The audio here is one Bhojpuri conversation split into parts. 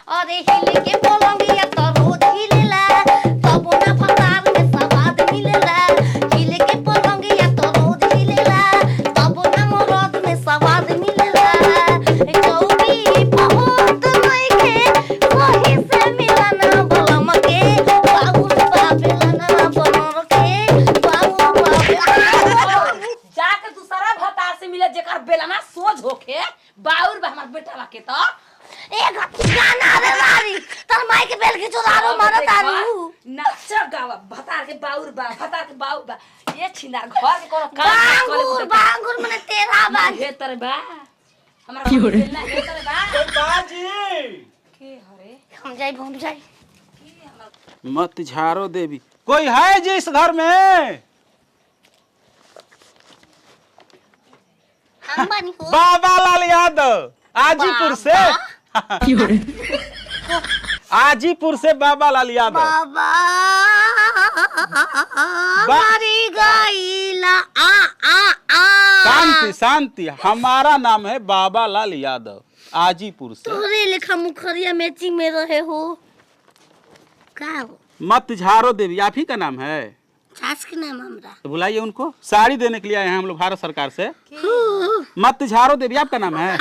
अरे हिले के पलंगिया तो रोज हिलेला तब ना भतार में स्वाद मिलेला हिले के पलंगिया तो रोज हिलेला तब ना मरद में स्वाद मिलेला कौड़ी बहुत नइखे वही से मिलना बलम के बाबू बाबेला बनर के बाबू जाके दूसरा भतार से मिले जेकर बेलना सोच होखे बाउर बा हमर बेटा के तो एक गाना रे बारी तर माई के बेल खिचो दारो मारो तारू नाच गावा भतार के बाउर बा ये छिनार घर के कोनो काम बांगुर बांगुर मने तेरा बा हे तर बा हमरा बेलना हे तर बा बाजी के हरे हम जाई मत झारो देवी कोई है जी इस घर में? हम बानी हो बाबा लाल यादव आजीपुर से आजीपुर से बाबा लाल यादव बाबा मारी गईला आ शांति शांति हमारा नाम है बाबा लाल यादव आजीपुर से। तोरे लेखा मुखरिया मैचिंग में रहे हो का हो मत झारो देवी आप ही का नाम है? सास के नाम हमरा तो बुलाइए उनको साड़ी देने के लिए आए हैं हम लोग भारत सरकार से। मत झारो देवी आपका नाम है?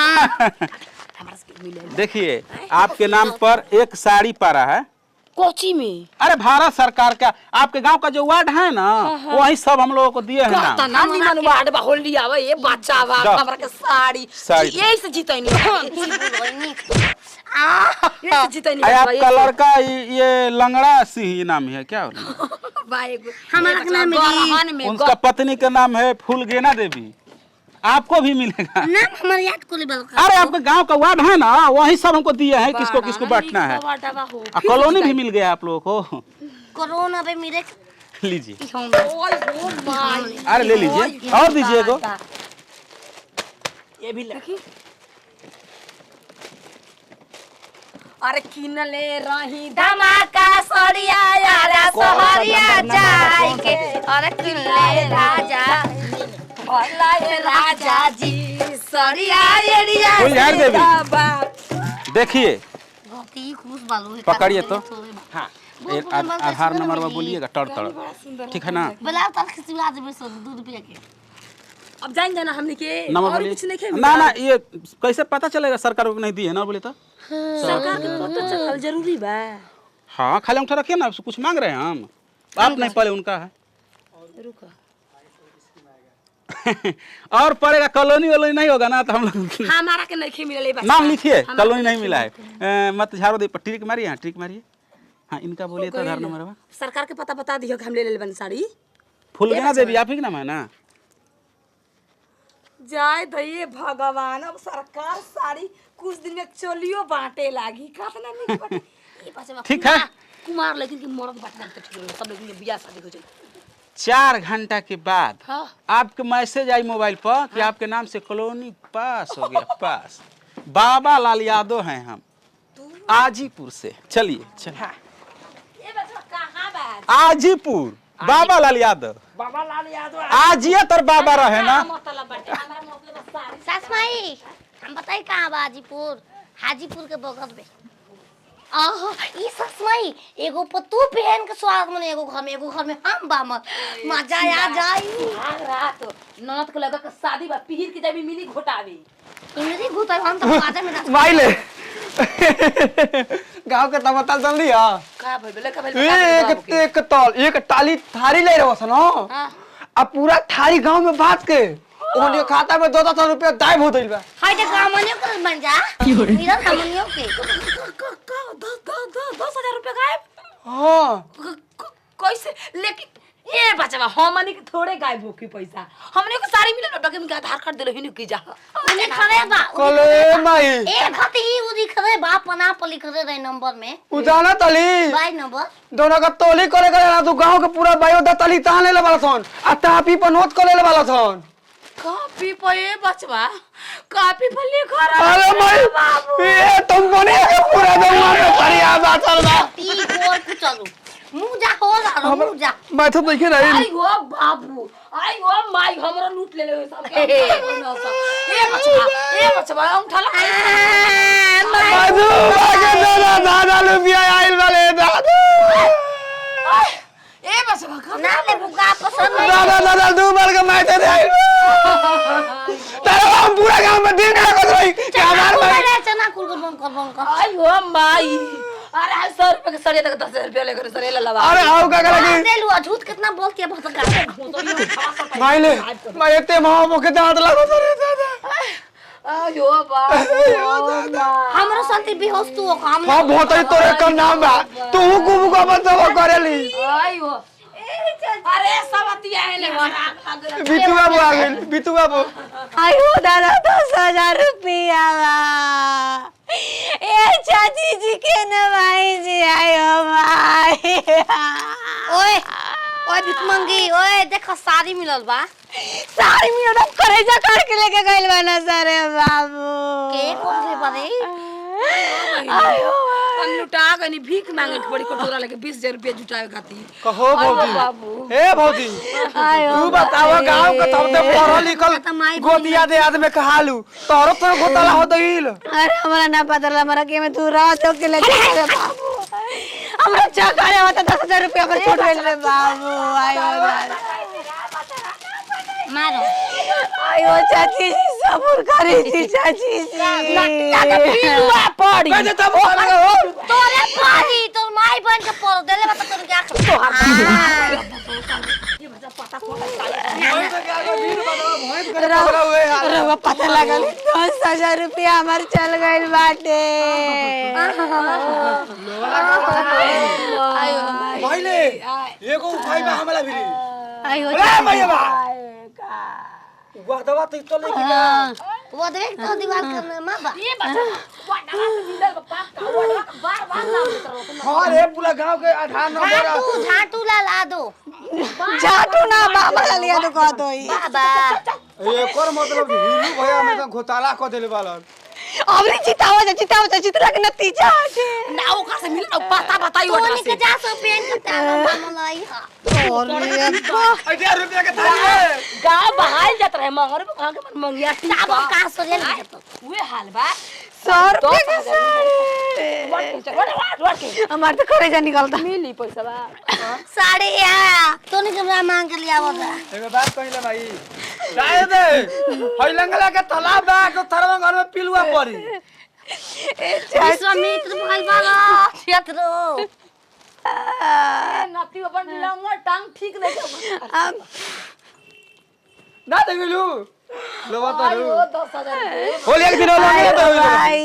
देखिए आपके नाम पर एक साड़ी पड़ा है कोची में। अरे भारत सरकार का आपके गांव का जो वार्ड है ना वही सब हम लोगों को दिए हैं ना। ता नाम निमन वार्ड बा होली आवे ये बच्चा बा हमरा के साड़ी यही से जीतै नहीं ये जीतै नहीं आपका लड़का ये लंगड़ा सिंह नाम है क्या? हमारा नाम है उनका पत्नी का नाम है फूलगेना देवी। आपको भी मिलेगा नाम हमारे याद को लेबल का। अरे आपके गांव का वार्ड है ना वही सब हमको दिए हैं किसको किसको बांटना है। कॉलोनी भी मिल गया आप लोगों को। कोरोना पे मेरे लीजिए अरे ले लीजिए और दीजिए गो ये भी लगी। अरे किनले रही धमाका सड़िया यारा सहरिया जाय के अरे किनले राजा अल्लाह राजा जी सड़िया एरिया देखिए खुश बालू पकड़िए तो हाँ आधार नंबर में बोलिएगा टर ठीक है ना? बुलाओ तल खिचवा देबे 2 रुपया के। अब जान जाना हमने के नंबर और बोलिए। कुछ नहीं ना ना ये कैसे पता चलेगा सरकार को नहीं दी है ना बोले तो? सरकार के पता चलल जरूरी बा। हाँ खाली अंगूठा रखिए ना कुछ मांग रहे हैं हम आप नहीं पहले उनका है रुको और पड़ेगा कॉलोनी वालोनी नहीं होगा ना तो हम लोग हमारा के नहीं मिलले बा। नाम लिखिए कॉलोनी नहीं मिला है मत झाड़ो दे ट्रिक मारिए हाँ ट्रिक मारिए हाँ इनका बोलिए तो आधार नंबर है। सरकार के पता बता दियो कि हम ले ले बन साड़ी फूलगेना देवी आप ही का नाम है ना? जाय दइए भगवान अब सरकार साड़ी कुछ दिन में चलियो बांटे लागी कातना नहीं बाटे ये पाछे ठीक है कुमार लेकिन की मर्द बांटना तो ठीक है सब लोग के बियाह शादी हो जाए 4 घंटा के बाद हाँ। आपके मैसेज आई मोबाइल पर कि आपके नाम से कॉलोनी पास हो गया पास। बाबा लाल यादव हैं हम आजीपुर से। चलिए चलिए ये बच्चा कहां बा? आजीपुर बाबा लाल यादव बाबा लाल यादव आजिए तर बाबा रहे ना। मतलब बाटे हमारा मतलब साड़ी सास माई हम बताई कहां बा हाजीपुर के बगल में। आहा ई सास माई एगो पतू पहन के स्वागत में एगो घर में हम बामत मजा आ जाई। भाग रात ननद को लगा के शादी बा पीर की जब मिली घोटावे इनरी भूत हम तो बाजा में नाच माइले गांव के तमतल चल दिया का भइले का भइले एक टाली थारी ले रहो सनो हां अब पूरा थारी गांव में बात के ओने खाता में 200 रुपया गायब हो गइल बा। हाय ते गामनियो कर बन जा मेरा हमनियो के 10,000 रुपया गायब। हां कैसे लेकिन ये बचवा हमनी के थोड़े गायब हो की पैसा हमने को सारी मिले डॉक्टर में आधार कार्ड देलो हिनु की जा उन्हें खरे बा कले माई एक हती उदी खरे बा पना पली खरे रे नंबर में उजाना तली बाई नंबर दोनों का तोली करे ना तू गांव के पूरा बायो दतली तान ले वाला सन आ तापी पर नोट कर ले वाला सन कॉपी पे बचवा कॉपी पर लिखा अरे माई ये तुम बने के पूरा जमाना में फरिया बातल बा ती गोर ku चलू मुंह जा हो जा मुंह जा मैं तो देखे नहीं आई हो बाबू आई हो माई हमरा लूट ले ले सब ए बचवा उठा ला बाजू आगे रुपया आइल वाले दादा ए बस भका ना ले बुका पसंद नहीं दादा दादा दो बार का मैं दे आइल तेरे हम पूरा गांव में दिन का कर रही क्या मार भाई ले चना कुल आई हो माई अरे 100 रुपए के सड़िया तक 10 रुपया लेकर सड़िया लवा अरे आओ का लगी दे लू झूठ कितना बोलती है भटका भाई ले मैं इतने मां मुके दांत लगा तो रे दादा आयो बा हमरो संति बेहोश तू हम हां बहुत ही तोरे का नाम बा तू कुबु का बंदो करेली आयो अरे सबतिया है ले बिटू बाबू आ गए बिटू बाबू आयो दादा 10,000 रुपया ए चाची जी के नवाई जी आयो भाई ओए ओए भिकमंगी ओए देखो साड़ी मिलल बा साड़ी मिलल बा करेजा करके लेके गइल बा ना सारे बाबू के कोन ले बारे आयो हम लुटा गनी भीख मांगे के बड़ी कटोरा लेके 20,000 रुपया जुटावे खाती कहो भौजी ए भौजी आयो तू बतावा गांव का तब ते पढ़ा लिखल गोदिया दे आदमी कहालू तोरो तो गोतला हो दईल अरे हमरा ना पता हमरा के में तू रात के लेके गए बाबू हमरा चकारे होता 10,000 रुपया पर छूट गइल रे बाबू आयो मारो आयो चाची जी सबूर करी थी चाची जी पिलुआ पड़ी मैं तब हो तोरे पानी तोर माई बन के पड़ देले बता तोर क्या तो पता लगल 10,000 रुपया हमार चल गइल बाटे आयो पहले एगो उठाई बा हमरा भिरी आयो ए भैया बा वाह दवा तो लेके जा वो देख तो दीवार करने में बा ये बच्चा वाडा से मिलल पाप का वाडा बार नाम लेत हां रे पूरा गांव के 18 नंबर झाटू ला दो झाटू ना बाबा ला लिया तो कह दो बाबा एकर मतलब हिलू भैया में तो घोटाला क देले बालन अबरी चितावा चितरा के नतीजा ना ओका से मिल पता बताई वाडा से जा सो पेन के तावा मलाई और ये 1000 रुपया के थाली गाय बहाल जात रहे मंगर कहां के मन मंगिया साब का सो ले तो उहे हाल बा 100 रुपया के साड़ी हमार तो करे जा निकलता मिली पैसा बा साड़ी या तोने हमरा मांग के लिया बता एगो बात कहिला भाई शायद हइलंगला के तालाब बा के थरवा घर में पिलुआ पड़ी विश्वामित्र भइल बाला क्षेत्र नती अपन लंगर टांग ठीक नहीं ना देखलू लोवा तो आयो 10,000 होली एक दिन होली तो भाई